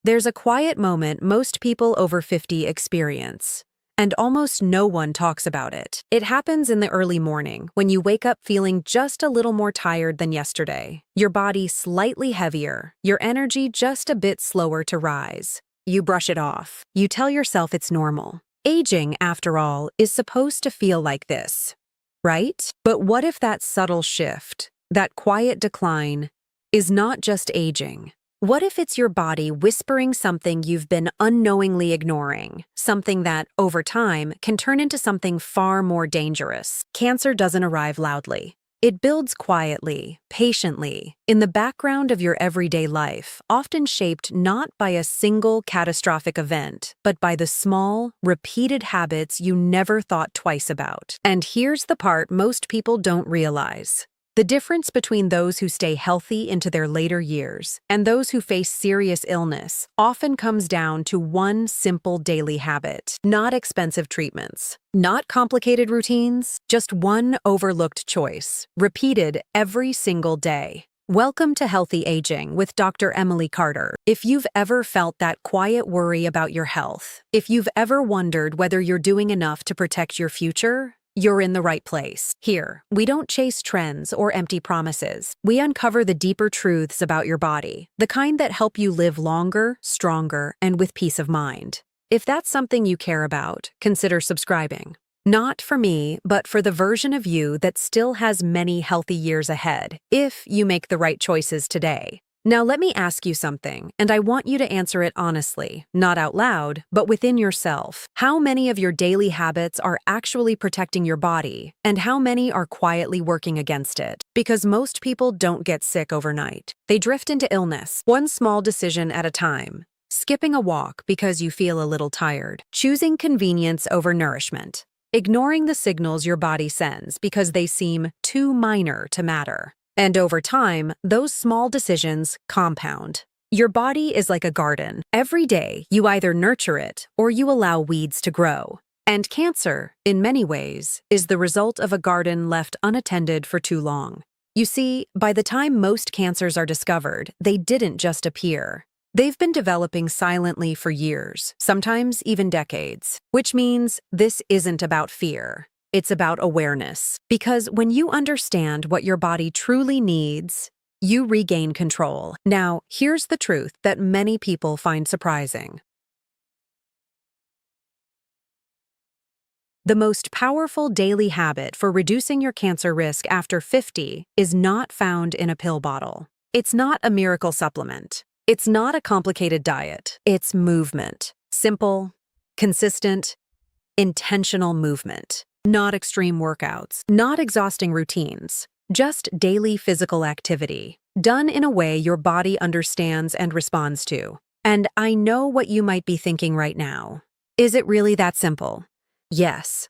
There's a quiet moment most people over 50 experience, and almost no one talks about it. It happens in the early morning when you wake up feeling just a little more tired than yesterday, your body slightly heavier, your energy just a bit slower to rise. You brush it off. You tell yourself it's normal. Aging, after all, is supposed to feel like this, right? But what if that subtle shift, that quiet decline, is not just aging? What if it's your body whispering something you've been unknowingly ignoring, something that, over time, can turn into something far more dangerous? Cancer doesn't arrive loudly. It builds quietly, patiently, in the background of your everyday life, often shaped not by a single catastrophic event, but by the small, repeated habits you never thought twice about. And here's the part most people don't realize. The difference between those who stay healthy into their later years and those who face serious illness often comes down to one simple daily habit, not expensive treatments, not complicated routines, just one overlooked choice, repeated every single day. Welcome to Healthy Aging with Dr. Emily Carter. If you've ever felt that quiet worry about your health, if you've ever wondered whether you're doing enough to protect your future, you're in the right place. Here, we don't chase trends or empty promises. We uncover the deeper truths about your body, the kind that help you live longer, stronger, and with peace of mind. If that's something you care about, consider subscribing. Not for me, but for the version of you that still has many healthy years ahead, if you make the right choices today. Now let me ask you something, and I want you to answer it honestly, not out loud, but within yourself. How many of your daily habits are actually protecting your body, and how many are quietly working against it? Because most people don't get sick overnight. They drift into illness, one small decision at a time. Skipping a walk because you feel a little tired. Choosing convenience over nourishment. Ignoring the signals your body sends because they seem too minor to matter. And over time, those small decisions compound. Your body is like a garden. Every day, you either nurture it or you allow weeds to grow. And cancer, in many ways, is the result of a garden left unattended for too long. You see, by the time most cancers are discovered, they didn't just appear. They've been developing silently for years, sometimes even decades, which means this isn't about fear. It's about awareness. Because when you understand what your body truly needs, you regain control. Now, here's the truth that many people find surprising. The most powerful daily habit for reducing your cancer risk after 50 is not found in a pill bottle. It's not a miracle supplement. It's not a complicated diet. It's movement. Simple, consistent, intentional movement. Not extreme workouts, not exhausting routines, just daily physical activity, done in a way your body understands and responds to. And I know what you might be thinking right now. Is it really that simple? Yes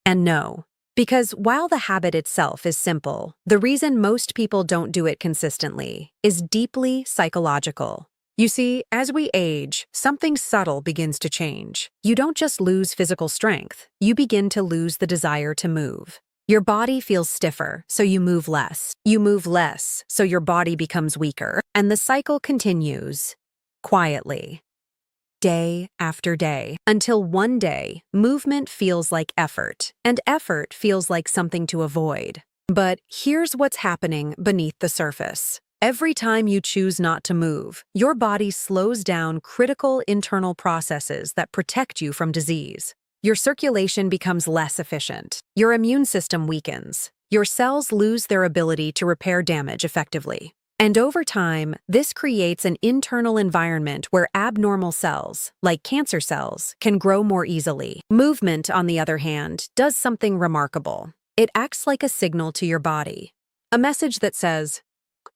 and no. Because while the habit itself is simple, the reason most people don't do it consistently is deeply psychological. You see, as we age, something subtle begins to change. You don't just lose physical strength, you begin to lose the desire to move. Your body feels stiffer, so you move less. You move less, so your body becomes weaker. And the cycle continues, quietly, day after day, until one day, movement feels like effort, and effort feels like something to avoid. But here's what's happening beneath the surface. Every time you choose not to move, your body slows down critical internal processes that protect you from disease. Your circulation becomes less efficient. Your immune system weakens. Your cells lose their ability to repair damage effectively. And over time, this creates an internal environment where abnormal cells, like cancer cells, can grow more easily. Movement, on the other hand, does something remarkable. It acts like a signal to your body. A message that says,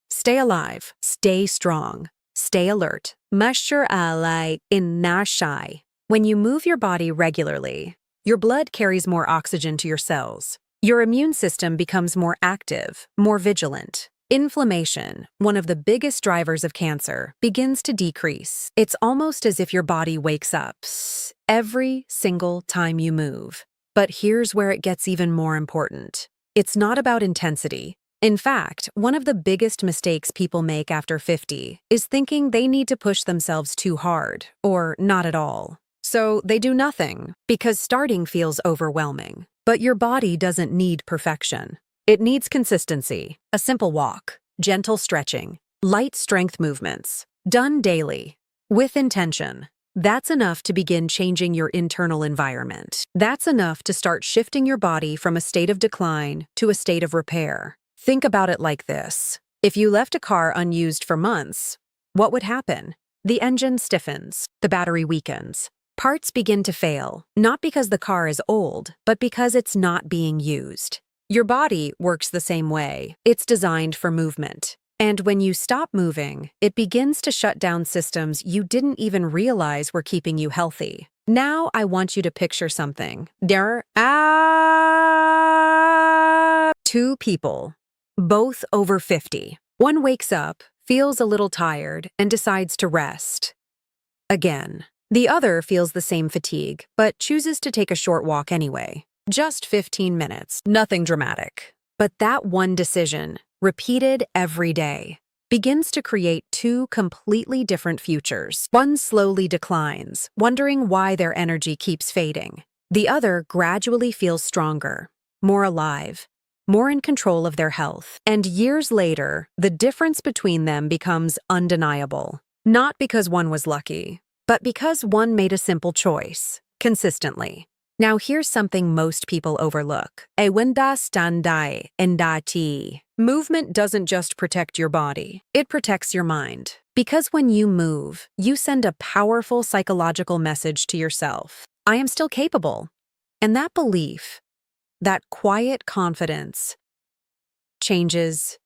stay alive, stay strong, stay alert. Masyaalay inashai. When you move your body regularly, your blood carries more oxygen to your cells. Your immune system becomes more active, more vigilant. Inflammation, one of the biggest drivers of cancer, begins to decrease. It's almost as if your body wakes up every single time you move. But here's where it gets even more important. It's not about intensity. In fact, one of the biggest mistakes people make after 50 is thinking they need to push themselves too hard, or not at all. So they do nothing, because starting feels overwhelming. But your body doesn't need perfection. It needs consistency, a simple walk, gentle stretching, light strength movements, done daily, with intention. That's enough to begin changing your internal environment. That's enough to start shifting your body from a state of decline to a state of repair. Think about it like this. If you left a car unused for months, what would happen? The engine stiffens, the battery weakens. Parts begin to fail, not because the car is old, but because it's not being used. Your body works the same way. It's designed for movement. And when you stop moving, it begins to shut down systems you didn't even realize were keeping you healthy. Now I want you to picture something. There are two people, both over 50. One wakes up, feels a little tired, and decides to rest. Again. The other feels the same fatigue, but chooses to take a short walk anyway. Just 15 minutes, nothing dramatic. But that one decision, repeated every day, begins to create two completely different futures. One slowly declines, wondering why their energy keeps fading. The other gradually feels stronger, more alive, more in control of their health. And years later, the difference between them becomes undeniable. Not because one was lucky, but because one made a simple choice, consistently. Now here's something most people overlook. Movement doesn't just protect your body, it protects your mind. Because when you move, you send a powerful psychological message to yourself. I am still capable. And that belief, that quiet confidence, changes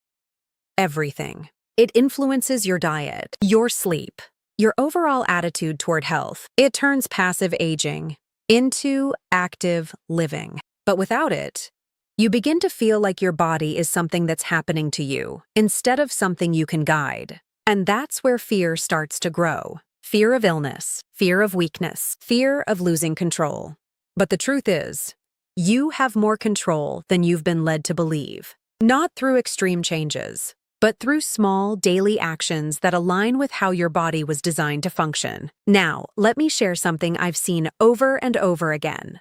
everything. It influences your diet, your sleep, your overall attitude toward health. It turns passive aging into active living. But without it, you begin to feel like your body is something that's happening to you, instead of something you can guide. And that's where fear starts to grow. Fear of illness, fear of weakness, fear of losing control. But the truth is, you have more control than you've been led to believe. Not through extreme changes, but through small, daily actions that align with how your body was designed to function. Now, let me share something I've seen over and over again.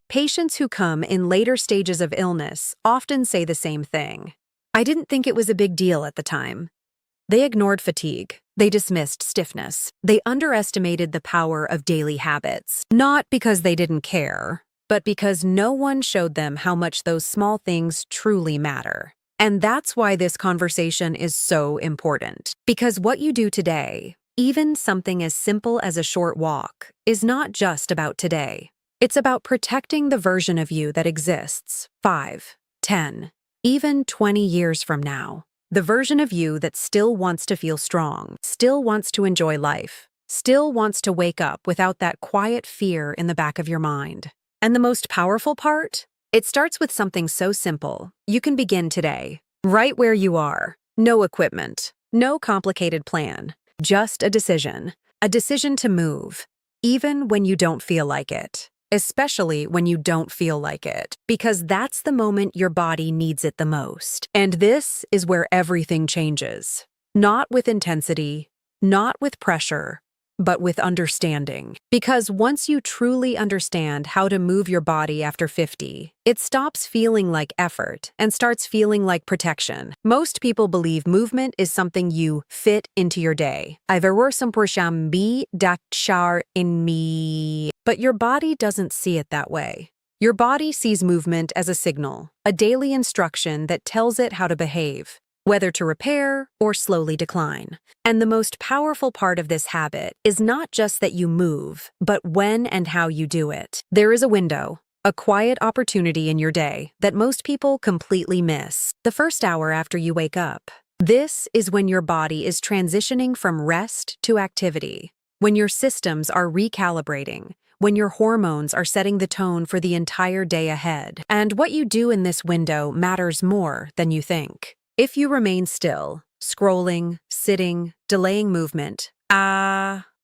Patients who come in later stages of illness often say the same thing. I didn't think it was a big deal at the time. They ignored fatigue. They dismissed stiffness. They underestimated the power of daily habits. Not because they didn't care, but because no one showed them how much those small things truly matter. And that's why this conversation is so important. Because what you do today, even something as simple as a short walk, is not just about today. It's about protecting the version of you that exists 5, 10, even 20 years from now. The version of you that still wants to feel strong, still wants to enjoy life, still wants to wake up without that quiet fear in the back of your mind. And the most powerful part? It starts with something so simple. You can begin today, right where you are. No equipment, no complicated plan, just a decision to move, even when you don't feel like it. Especially when you don't feel like it, because that's the moment your body needs it the most. And this is where everything changes. Not with intensity, not with pressure, but with understanding. Because once you truly understand how to move your body after 50, it stops feeling like effort and starts feeling like protection. Most people believe movement is something you fit into your day. But your body doesn't see it that way. Your body sees movement as a signal, a daily instruction that tells it how to behave, whether to repair or slowly decline. And the most powerful part of this habit is not just that you move, but when and how you do it. There is a window, a quiet opportunity in your day that most people completely miss. The first hour after you wake up. This is when your body is transitioning from rest to activity, when your systems are recalibrating, when your hormones are setting the tone for the entire day ahead. And what you do in this window matters more than you think. If you remain still, scrolling, sitting, delaying movement,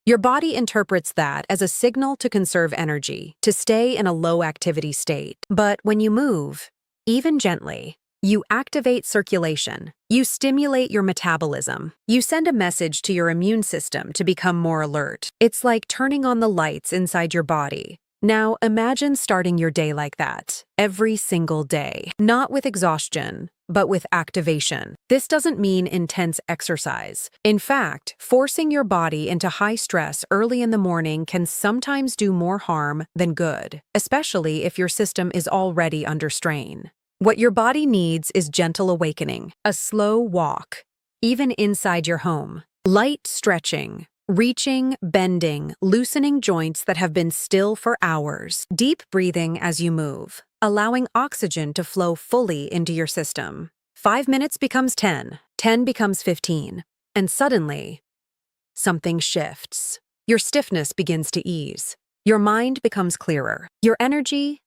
Your body interprets that as a signal to conserve energy, to stay in a low-activity state. But when you move, even gently, you activate circulation. You stimulate your metabolism. You send a message to your immune system to become more alert. It's like turning on the lights inside your body. Now imagine starting your day like that, every single day. Not with exhaustion, but with activation. This doesn't mean intense exercise. In fact, forcing your body into high stress early in the morning can sometimes do more harm than good, especially if your system is already under strain. What your body needs is gentle awakening, a slow walk, even inside your home. Light stretching, reaching, bending, loosening joints that have been still for hours. Deep breathing as you move, allowing oxygen to flow fully into your system. 5 minutes becomes 10, 10 becomes 15, and suddenly, something shifts. Your stiffness begins to ease. Your mind becomes clearer. Your energy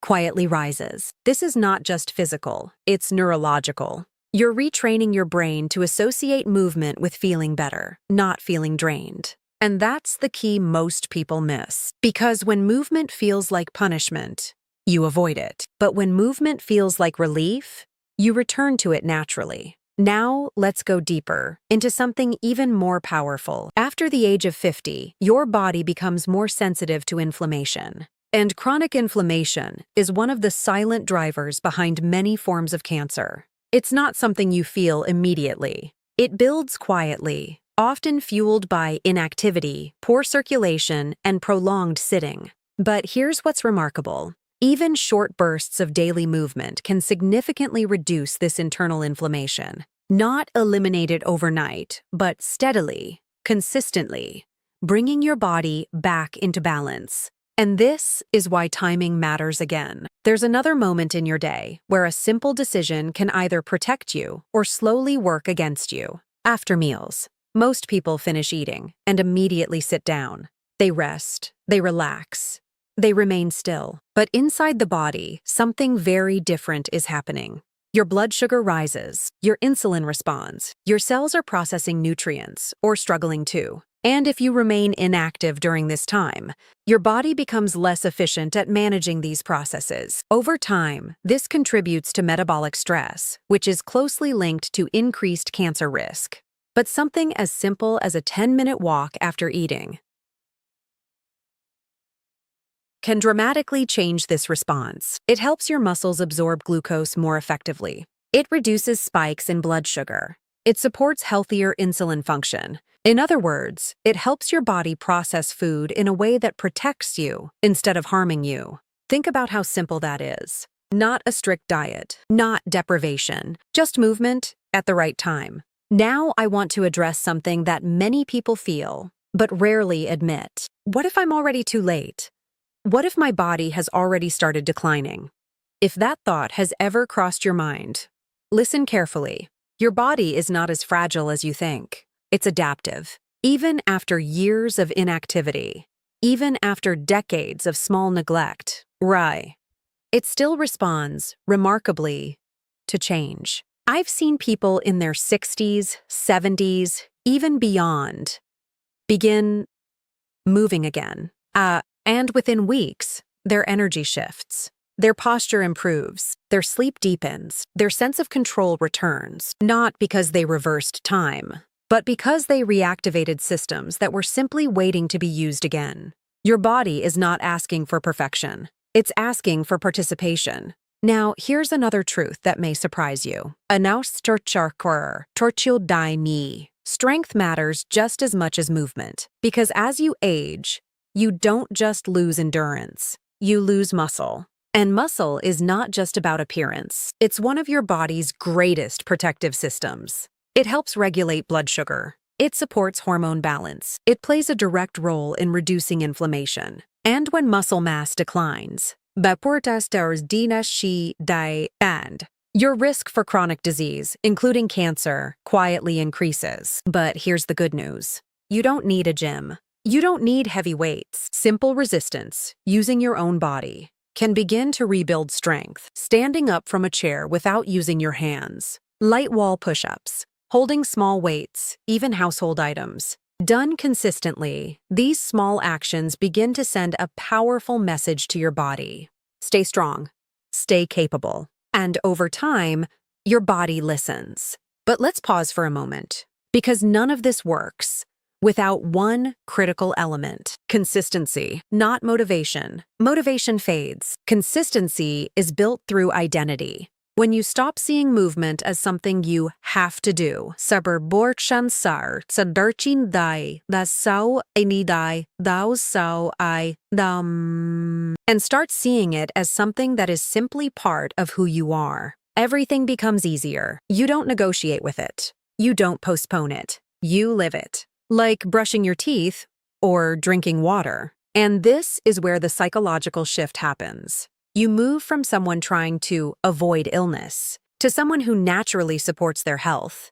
quietly rises. This is not just physical, it's neurological. You're retraining your brain to associate movement with feeling better, not feeling drained. And that's the key most people miss. Because when movement feels like punishment, you avoid it. But when movement feels like relief, you return to it naturally. Now, let's go deeper, into something even more powerful. After the age of 50, your body becomes more sensitive to inflammation. And chronic inflammation is one of the silent drivers behind many forms of cancer. It's not something you feel immediately. It builds quietly, often fueled by inactivity, poor circulation, and prolonged sitting. But here's what's remarkable. Even short bursts of daily movement can significantly reduce this internal inflammation. Not eliminate it overnight, but steadily, consistently, bringing your body back into balance. And this is why timing matters again. There's another moment in your day where a simple decision can either protect you or slowly work against you. After meals, most people finish eating and immediately sit down. They rest, they relax, they remain still. But inside the body, something very different is happening. Your blood sugar rises, your insulin responds, your cells are processing nutrients or struggling to. And if you remain inactive during this time, your body becomes less efficient at managing these processes. Over time, this contributes to metabolic stress, which is closely linked to increased cancer risk. But something as simple as a 10-minute walk after eating can dramatically change this response. It helps your muscles absorb glucose more effectively. It reduces spikes in blood sugar. It supports healthier insulin function. In other words, it helps your body process food in a way that protects you instead of harming you. Think about how simple that is. Not a strict diet, not deprivation, just movement at the right time. Now I want to address something that many people feel, but rarely admit. What if I'm already too late? What if my body has already started declining? If that thought has ever crossed your mind, listen carefully. Your body is not as fragile as you think. It's adaptive. Even after years of inactivity, even after decades of small neglect, it still responds, remarkably, to change. I've seen people in their 60s, 70s, even beyond, begin moving again. And within weeks, their energy shifts. Their posture improves, their sleep deepens, their sense of control returns, not because they reversed time, but because they reactivated systems that were simply waiting to be used again. Your body is not asking for perfection. It's asking for participation. Now, here's another truth that may surprise you. Strength matters just as much as movement, because as you age, you don't just lose endurance, you lose muscle. And muscle is not just about appearance. It's one of your body's greatest protective systems. It helps regulate blood sugar. It supports hormone balance. It plays a direct role in reducing inflammation. And when muscle mass declines, your risk for chronic disease, including cancer, quietly increases. But here's the good news. You don't need a gym. You don't need heavy weights. Simple resistance, using your own body, can begin to rebuild strength. Standing up from a chair without using your hands. Light wall push-ups. Holding small weights, even household items. Done consistently, these small actions begin to send a powerful message to your body. Stay strong, stay capable, and over time, your body listens. But let's pause for a moment, because none of this works without one critical element: consistency, not motivation. Motivation fades. Consistency is built through identity. When you stop seeing movement as something you have to do, and start seeing it as something that is simply part of who you are, everything becomes easier. You don't negotiate with it. You don't postpone it. You live it. Like brushing your teeth or drinking water. And this is where the psychological shift happens. You move from someone trying to avoid illness to someone who naturally supports their health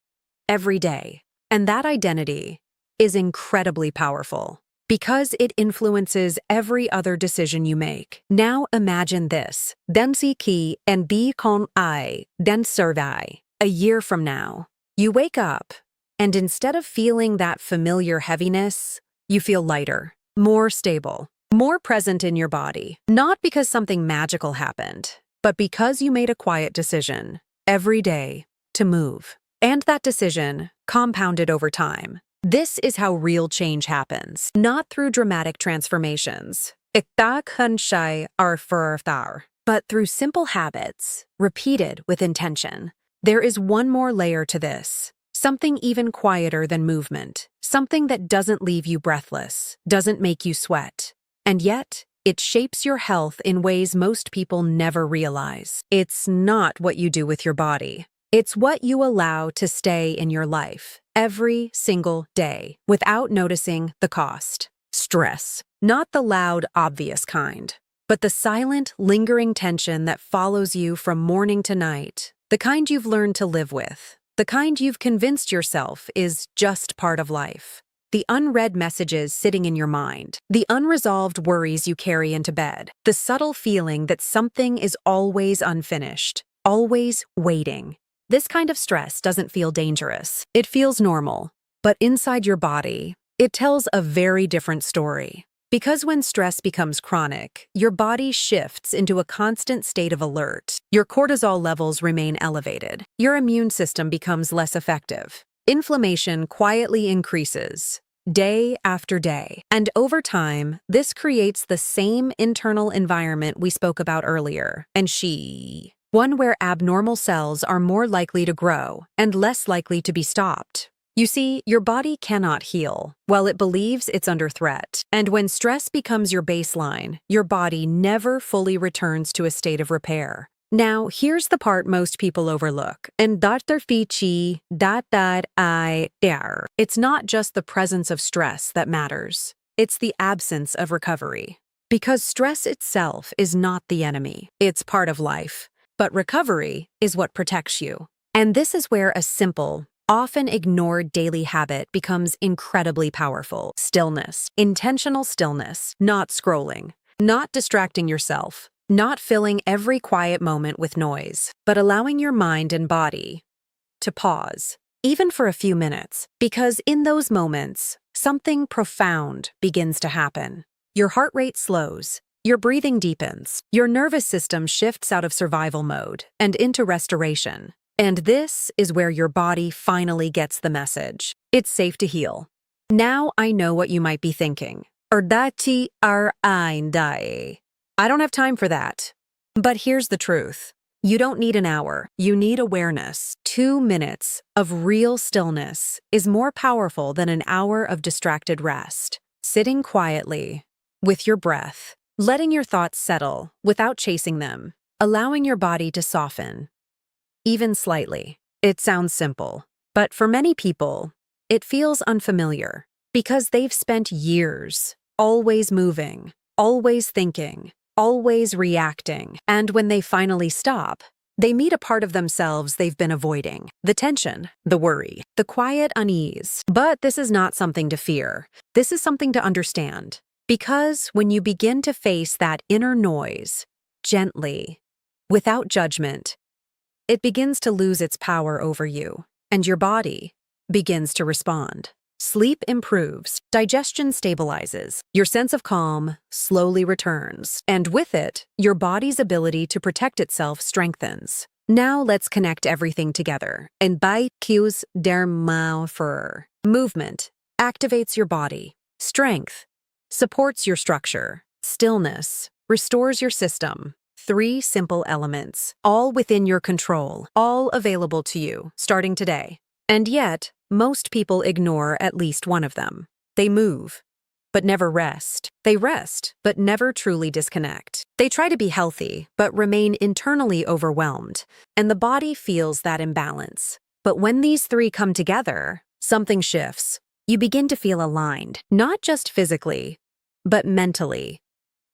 every day. And that identity is incredibly powerful because it influences every other decision you make. Now imagine this. Densi ki and bi kon I, den survey. A year from now, you wake up, and instead of feeling that familiar heaviness, you feel lighter, more stable, more present in your body. Not because something magical happened, but because you made a quiet decision every day to move. And that decision compounded over time. This is how real change happens, not through dramatic transformations, but through simple habits, repeated with intention. There is one more layer to this. Something even quieter than movement. Something that doesn't leave you breathless, doesn't make you sweat. And yet, it shapes your health in ways most people never realize. It's not what you do with your body. It's what you allow to stay in your life every single day without noticing the cost. Stress. Not the loud, obvious kind, but the silent, lingering tension that follows you from morning to night. The kind you've learned to live with. The kind you've convinced yourself is just part of life. The unread messages sitting in your mind. The unresolved worries you carry into bed. The subtle feeling that something is always unfinished. Always waiting. This kind of stress doesn't feel dangerous. It feels normal. But inside your body, it tells a very different story. Because when stress becomes chronic, your body shifts into a constant state of alert. Your cortisol levels remain elevated. Your immune system becomes less effective. Inflammation quietly increases, day after day. And over time, this creates the same internal environment we spoke about earlier. One where abnormal cells are more likely to grow and less likely to be stopped. You see, your body cannot heal while it believes it's under threat. And when stress becomes your baseline, your body never fully returns to a state of repair. Now, here's the part most people overlook. And it's not just the presence of stress that matters. It's the absence of recovery. Because stress itself is not the enemy. It's part of life. But recovery is what protects you. And this is where a simple, often ignored daily habit becomes incredibly powerful. Stillness. Intentional stillness. Not scrolling. Not distracting yourself. Not filling every quiet moment with noise. But allowing your mind and body to pause, even for a few minutes. Because in those moments, something profound begins to happen. Your heart rate slows. Your breathing deepens. Your nervous system shifts out of survival mode and into restoration. And this is where your body finally gets the message. It's safe to heal. Now I know what you might be thinking. I don't have time for that. But here's the truth. You don't need an hour. You need awareness. 2 minutes of real stillness is more powerful than an hour of distracted rest. Sitting quietly, with your breath, letting your thoughts settle without chasing them, allowing your body to soften. Even slightly. It sounds simple, but for many people, it feels unfamiliar because they've spent years always moving, always thinking, always reacting. And when they finally stop, they meet a part of themselves they've been avoiding. The tension, the worry, the quiet unease. But this is not something to fear. This is something to understand. Because when you begin to face that inner noise, gently, without judgment, it begins to lose its power over you, and your body begins to respond. Sleep improves, digestion stabilizes, your sense of calm slowly returns, and with it, your body's ability to protect itself strengthens. Now let's connect everything together. And by cues der Maufer. Movement activates your body. Strength supports your structure. Stillness restores your system. 3 simple elements, all within your control, all available to you, starting today. And yet, most people ignore at least one of them. They move, but never rest. They rest, but never truly disconnect. They try to be healthy, but remain internally overwhelmed, and the body feels that imbalance. But when these 3 come together, something shifts. You begin to feel aligned, not just physically, but mentally,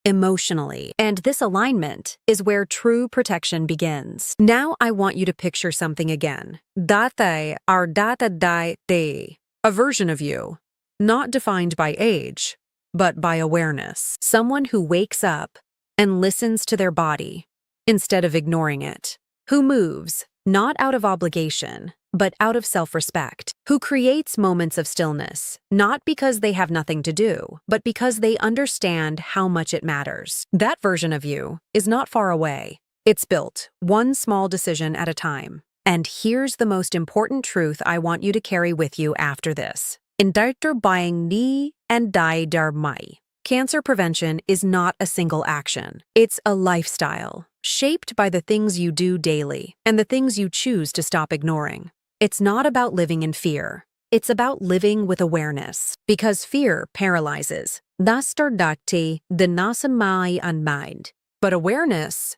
emotionally. And this alignment is where true protection begins. Now I want you to picture something again. Date are data dai te, a version of you, not defined by age, but by awareness. Someone who wakes up and listens to their body instead of ignoring it. Who moves, not out of obligation, but out of self-respect. Who creates moments of stillness, not because they have nothing to do, but because they understand how much it matters. That version of you is not far away. It's built, one small decision at a time. And here's the most important truth I want you to carry with you after this. In Dr. Buying Ni and Dai Dar Mai. Cancer prevention is not a single action. It's a lifestyle, shaped by the things you do daily and the things you choose to stop ignoring. It's not about living in fear. It's about living with awareness, because fear paralyzes. Dastar the nasamai unmind. But awareness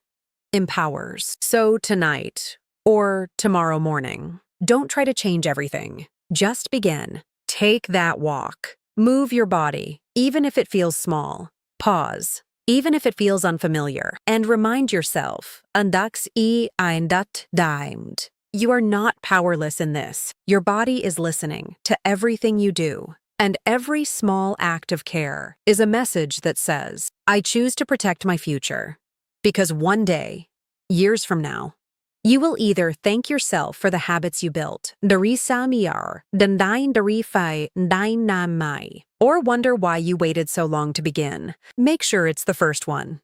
empowers. So tonight, or tomorrow morning, don't try to change everything. Just begin. Take that walk. Move your body, even if it feels small. Pause, even if it feels unfamiliar. And remind yourself, Andax I eindat dimed. You are not powerless in this. Your body is listening to everything you do. And every small act of care is a message that says, I choose to protect my future. Because one day, years from now, you will either thank yourself for the habits you built, or wonder why you waited so long to begin. Make sure it's the first one.